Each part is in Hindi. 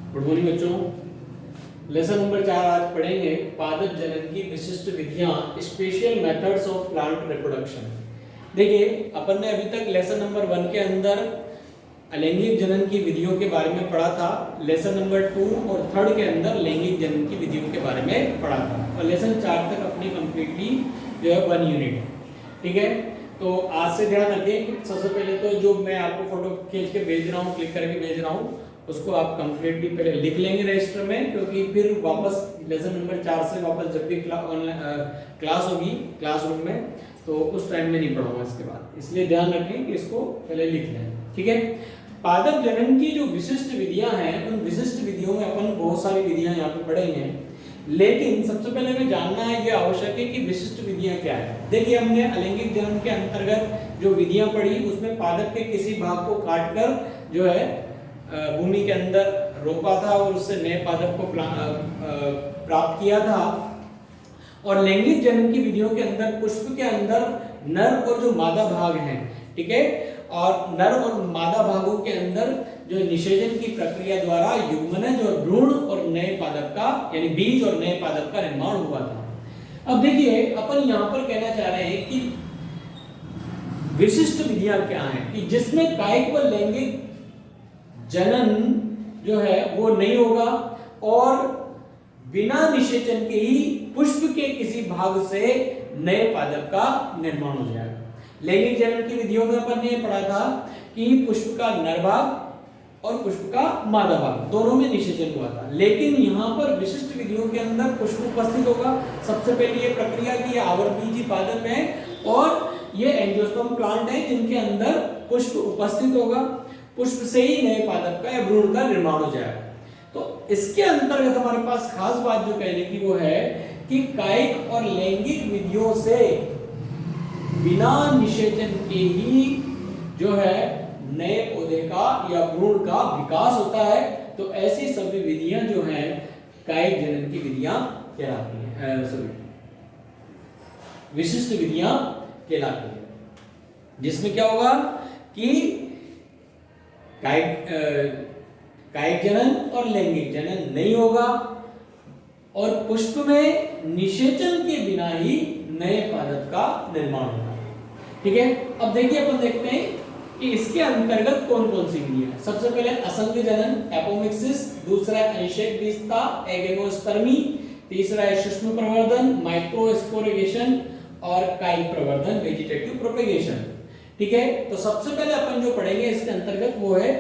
गुड मॉर्निंग बच्चों। लेसन नंबर 4 आज पढ़ेंगे पादप जनन की विशिष्ट विधियां, special methods of plant reproduction. देखिए अपन ने अभी तक लेसन नंबर 1 के अंदर अलैंगिक जनन की विधियों के बारे में पढ़ा था। लेसन नंबर 2 और 3 के अंदर लैंगिक जनन की विधियों के बारे में पढ़ा था और लेसन 4 तक अपनी कंप्लीटली जो है 1 यूनिट है। ठीक है, तो आज से ध्यान रखें कि सबसे पहले तो जो मैं आपको फोटो खींच के भेज रहा हूँ, क्लिक करके भेज रहा हूँ, उसको आप कंप्लीटली पहले लिख लेंगे रजिस्टर में, क्योंकि फिर वापस लेसन नंबर 4 से वापस जब भी क्लास होगी क्लासरूम में तो उस टाइम में नहीं पढ़ूंगा इसके बाद, इसलिए ध्यान रखें कि इसको पहले लिख लें। ठीक है, पादप जनन की जो विशिष्ट विधियां हैं उन विशिष्ट विधियों में अपन बहुत सारी विधियां यहाँ पे पढ़ेंगे, लेकिन सबसे पहले हमें जानना है ये आवश्यक है कि विशिष्ट विधियां क्या है। देखिए हमने अलैंगिक जनन के अंतर्गत जो विधियां पढ़ी उसमें पादप के किसी भाग को काटकर जो है भूमि के अंदर रोपा था और उससे नए पादप को प्राप्त किया था। और लैंगिक जनन की विधियों के अंदर पुष्प के अंदर नर और जो मादा भाग हैं, ठीक है, और नर और मादा भागों के अंदर जो निषेचन की प्रक्रिया द्वारा युग्मनज और भ्रूण और नए पादप का यानी बीज और नए पादप का निर्माण हुआ था। अब देखिए अपन यहाँ पर कहना चाह रहे हैं कि विशिष्ट विधियां क्या हैं कि जिसमें कायिक व लैंगिक जनन जो है वो नहीं होगा और बिना निषेचन के ही पुष्प के किसी भाग से नए पादप का निर्माण हो जाएगा। लैंगिक जनन की विधियों में अपन ने पढ़ा था कि पुष्प का नर भाग और पुष्प का मादा भाग दोनों में निषेचन हुआ था, लेकिन यहाँ पर विशिष्ट विधियों के अंदर पुष्प उपस्थित होगा। सबसे पहले ये प्रक्रिया की आवृतबीजी पादप है और ये एंजियोस्पर्म प्लांट है जिनके अंदर पुष्प उपस्थित होगा। पुष्प से ही नए पादप का या भ्रूण का निर्माण हो जाएगा। तो इसके अंतर्गत हमारे पास खास बात जो कहने की वो है कि कायिक और लैंगिक विधियों से बिना निषेचन के ही जो है नए पौधे का या भ्रूण का विकास होता है। तो ऐसी सभी विधियां जो हैं कायिक जनन की विधियां कहलाती हैं, विशिष्ट विधियां कहलाती हैं, जिसमें क्या होगा कि कायिक जनन और लैंगिक जनन नहीं होगा और पुष्प में निषेचन के बिना ही नए पादप का निर्माण होगा। ठीक है, अब देखिए अपन देखते हैं कि इसके अंतर्गत कौन कौन सी विधियां हैं। सबसे पहले असंग जनन एपोमिक्सिस, दूसरा एंशेक बीजता एगेनोस्पर्मी, तीसरा है सूक्ष्म प्रवर्धन माइक्रोस्पोरेगेशन और कायिक प्रवर्धन वेजिटेटिव प्रोपेगेशन। ठीक है, तो सबसे पहले अपन जो पढ़ेंगे इसके अंतर्गत वो है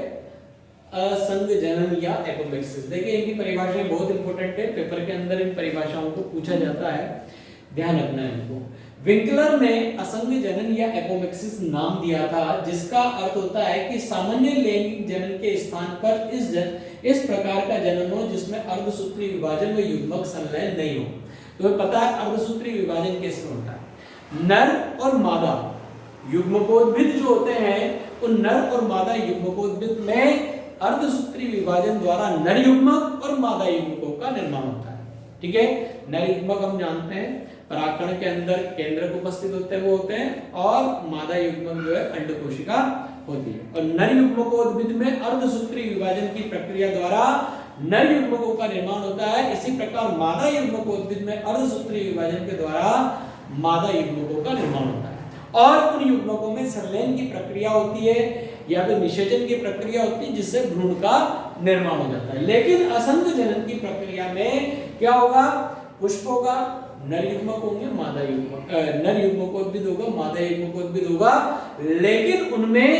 असंग जनन या एपोमिक्सिस। देखिए इनकी परिभाषाएं बहुत इंपॉर्टेंट है, पेपर के अंदर इन परिभाषाओं को पूछा जाता है, ध्यान रखना है इनको। विंकलर ने असंग जनन या एपोमिक्सिस नाम दिया था, जिसका अर्थ होता है कि सामान्य लैंगिक जनन के स्थान पर इस प्रकार का जनन हो जिसमें अर्धसूत्री विभाजन व युग्मक संलयन नहीं हो। तो पता है अर्धसूत्री विभाजन कैसे होता है। नर और मादा युग्मकोद्भिद जो होते हैं उन नर और मादा युग्मकोद्भिद में अर्धसूत्री विभाजन द्वारा नर युग्मक और मादा युग्मकों का निर्माण होता है। ठीक है, नर युग्मक हम जानते हैं परागकण के अंदर केंद्रक उपस्थित होते हैं वो होते हैं, और मादा युग्मक जो है अंडकोशिका होती है। और नर युग्मकोद्भिद में अर्धसूत्री विभाजन की प्रक्रिया द्वारा नर युग्मकों का निर्माण होता है। इसी प्रकार मादा युग्मकोद्भिद में अर्धसूत्री विभाजन के द्वारा मादा युग्मकों का निर्माण होता है और उन युग्मकों में संलयन की प्रक्रिया होती है या फिर निषेचन की प्रक्रिया होती है जिससे भ्रूण का निर्माण हो जाता है। लेकिन असंग जनन की प्रक्रिया में क्या होगा, पुष्प होगा, नर युग्मक होंगे, मादा युग्मक, नर युग्मकोद्भिद होगा, मादा युग्मकोद्भिद होगा, लेकिन उनमें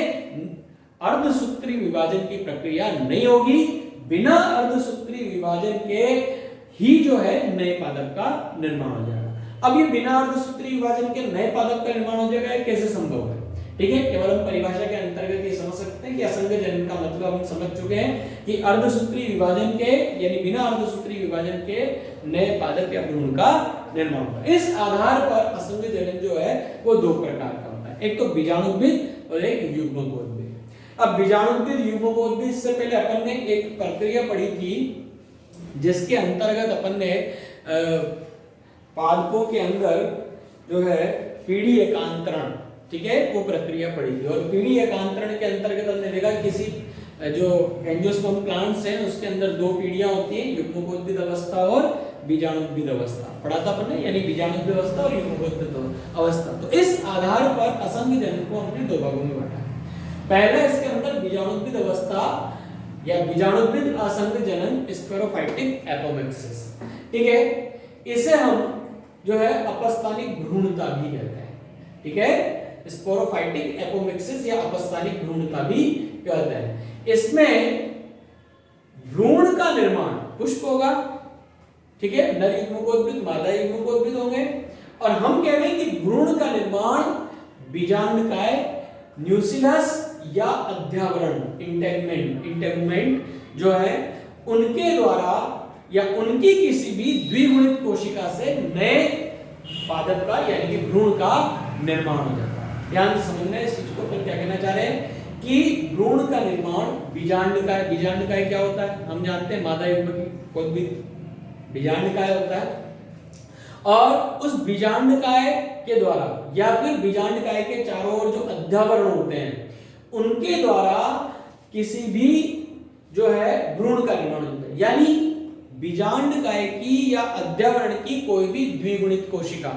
अर्धसूत्री विभाजन की प्रक्रिया नहीं होगी। बिना अर्धसूत्री विभाजन के ही जो है नए पादप का निर्माण हो जाएगा। अब ये बिना अर्धसूत्री विभाजन के नए पादप का निर्माण हो जाएगा, कैसे संभव है। ठीक है, केवल हम परिभाषा के अंतर्गत ये समझ सकते हैं कि असंग जनन का मतलब हम समझ चुके हैं कि अर्धसूत्री विभाजन के यानी बिना अर्धसूत्री विभाजन के नए पादप या भ्रूण का निर्माण होता है। इस आधार पर असंग जनन जो है वो दो प्रकार का होता है, एक तो बीजाणुद्भिद और एक युग्मकोद्भिद। अब बीजाणुद्भिद युग्मकोद्भिद से पहले अपन ने एक प्रक्रिया पढ़ी थी जिसके अंतर्गत अपन ने पादपों के अंदर जो है पीढ़ी एकांतरण, ठीक है, वो प्रक्रिया पड़ी थी। और पीढ़ी एकांतरण के अंतर्गत हमने देखा किसी जो एंजियोस्पर्म प्लांट्स हैं उसके अंदर दो पीढ़ियां होती हैं, युग्मकोद्भिद अवस्था और बीजाणुद्भिद अवस्था। पढ़ा था अपन ने, यानी बीजाणुद्भिद अवस्था और युग्मकोद्भिद अवस्था। तो इस आधार पर असंख्य जनन को हमने दो भागों में बांटा। पहला इसके अंदर बीजाणुद्भिद अवस्था या बीजाणुद्भिद असंख्य जनन, स्पोरोफाइटिक एपोमिक्सिस, ठीक है। इसे हम जो है अपस्थानिक भ्रूणता भी कहते हैं, ठीक है। स्पोरोफाइटिक एपोमिक्सिस या अपस्थानिक भ्रूणता भी कहते हैं। इसमें भ्रूण का निर्माण पुष्प होगा, ठीक है, नर युग्मकोद्भिद मादा युग्मकोद्भिद होंगे, और हम कह रहे हैं कि भ्रूण का निर्माण बीजांडकाय, न्यूसिलस या अध्यावरण इंटेगुमेंट जो है उनके द्वारा या उनकी किसी भी द्विगुणित कोशिका से नए पादप का यानी कि भ्रूण का निर्माण हो जाता है। ध्यान से समझना है इस चीज को। फिर क्या कहना चाह रहे हैं कि भ्रूण का निर्माण बीजांडकाय क्या होता है, हम जानते हैं मादा युग्मकोद्भिद बीजांडकाय होता है, और उस बीजांडकाय के द्वारा या फिर बीजांडकाय के चारों ओर जो अध्यावरण होते हैं उनके द्वारा किसी भी जो है भ्रूण का निर्माण होता है। यानी बीजांडकाय की या अध्यावरण की कोई भी द्विगुणित कोशिका,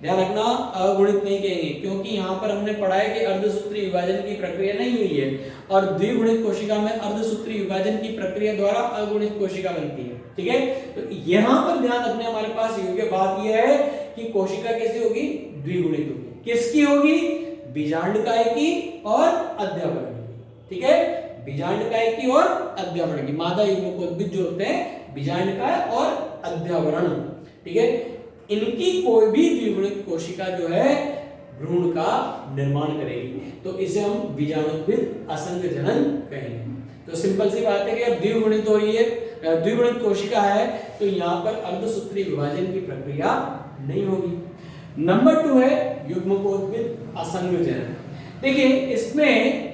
ध्यान रखना अगुणित नहीं कहेंगे, क्योंकि यहाँ पर हमने पढ़ा है कि अर्धसूत्री विभाजन की प्रक्रिया नहीं हुई है, और द्विगुणित कोशिका में अर्धसूत्री विभाजन की प्रक्रिया द्वारा अगुणित कोशिका बनती है, ठीक है। तो यहाँ पर ध्यान रखने हमारे पास योग्य बात यह है कि कोशिका कैसी होगी, द्विगुणित होगी। किसकी होगी, बीजांडकाय की और अध्यावरण की, ठीक है, बीजांडकाय की और अध्यावरण की। मादा युग्मकोद्भिद जो होते हैं बीजांडकाय और अध्यावरण, ठीक है, इनकी कोई भी द्विगुणित कोशिका जो है भ्रूण का निर्माण करेगी, तो इसे हम बीजाणुद्भिद असंख्य जनन कहेंगे। तो सिंपल सी बात है कि अब द्विगुणित हो रही है, द्विगुणित कोशिका है, तो यहाँ पर अर्धसूत्री विभाजन की प्रक्रिया नहीं होगी। नंबर 2 है युग्मकोद्भिद असंख्य जनन। देखिए इसमें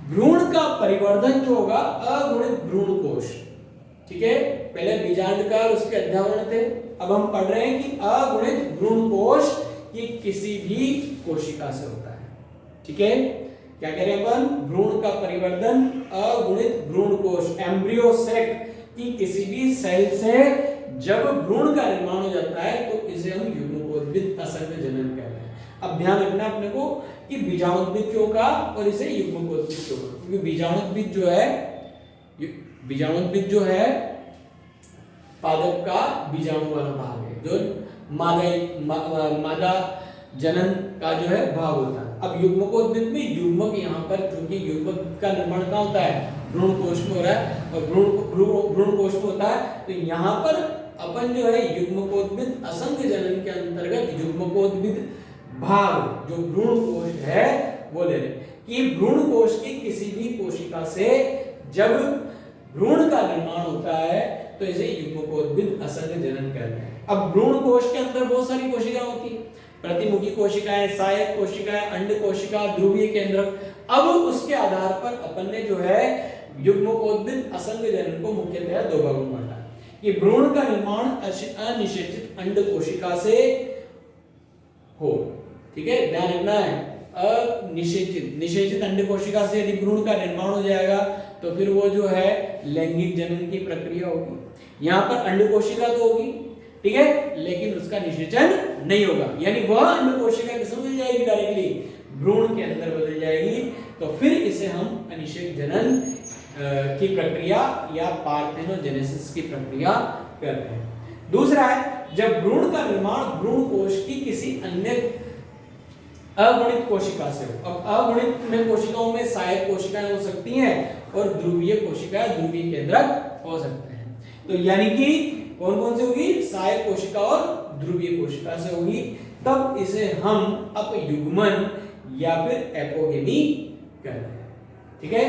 भ्रूण का परिवर्धन जो होगा अगुणित भ्रूण कोश, ठीक है, पहले बीजांडकाय उसके अध्यावरण थे, अब हम पढ़ रहे हैं कि अगुणित भ्रूण कोश की किसी भी कोशिका से होता है, ठीक है। क्या कह रहे हैं अपन, भ्रूण का परिवर्धन अगुणित भ्रूण कोश एम्ब्रियो सेक की किसी भी सेल से जब भ्रूण का निर्माण हो जाता है तो इसे हम युग्मकोद्भिद असंख्य जनन कहते हैं। अब ध्यान रखना अपने को कि बीजाणुद्भिद क्यों कहा और इसे युग्मकोद्भिद क्यों कहा, क्योंकि बीजाणुद्भिद जो है पादप का बीजाणु वाला भाग है, जो मादा जनन का जो है भाग होता है। अब युग्मकोद्भिद में युग्मक यहाँ पर, क्योंकि युग्मक का निर्माण कहाँ होता है, भ्रूण कोश में हो रहा है, और भ्रूण कोश में होता है, तो यहाँ पर अपन जो है युग्मकोद्भिद असंख्य जनन के अंतर्गत युग्मकोद्भिद भाग जो भ्रूण कोश है वो ले लें कि भ्रूण कोश की किसी भी कोशिका से जब भ्रूण का निर्माण होता है तो इसे युग्मकोद्भिद असंख्य जनन कहते हैं। अब भ्रूण कोश के अंदर बहुत सारी कोशिकाएं होती हैं, प्रतिमुखी कोशिकाएं, सहायक कोशिकाएं, अंड कोशिका, ध्रुवीय केंद्रक। अब उसके आधार पर अपन ने जो है युग्मकोद्भिद असंख्य जनन को मुख्यतः दो भागों में बांटा कि भ्रूण का निर्माण अनिषेचित अंड कोशिका से हो, ठीक है, ध्यान रखना है। निषेचित अंड कोशिका से यदि भ्रूण का निर्माण हो जाएगा तो फिर वो जो है लैंगिक जनन की प्रक्रिया होगी। यहाँ पर अंड कोशिका तो होगी, ठीक है, लेकिन उसका निषेचन नहीं होगा, यानी वह अंड कोशिका किसमें बदल जाएगी, डायरेक्टली भ्रूण के अंदर बदल जाएगी, तो फिर इसे हम अनिषेक जनन की प्रक्रिया या पार्थेनोजेनेसिस की प्रक्रिया करते हैं। दूसरा है जब भ्रूण का निर्माण भ्रूण कोश की किसी अन्य अगुणित कोशिका से हो। अब अगुणित में कोशिकाओं में सहायक कोशिकाएं हो सकती हैं और ध्रुवीय कोशिकाएं, ध्रुवीय केंद्रक हो सकते हैं। तो यानी कि कौन कौन से होगी, सहायक कोशिका और ध्रुवीय कोशिका से होगी, तब इसे हम अपयुग्मन या फिर एपोगेमी कहते हैं, ठीक है।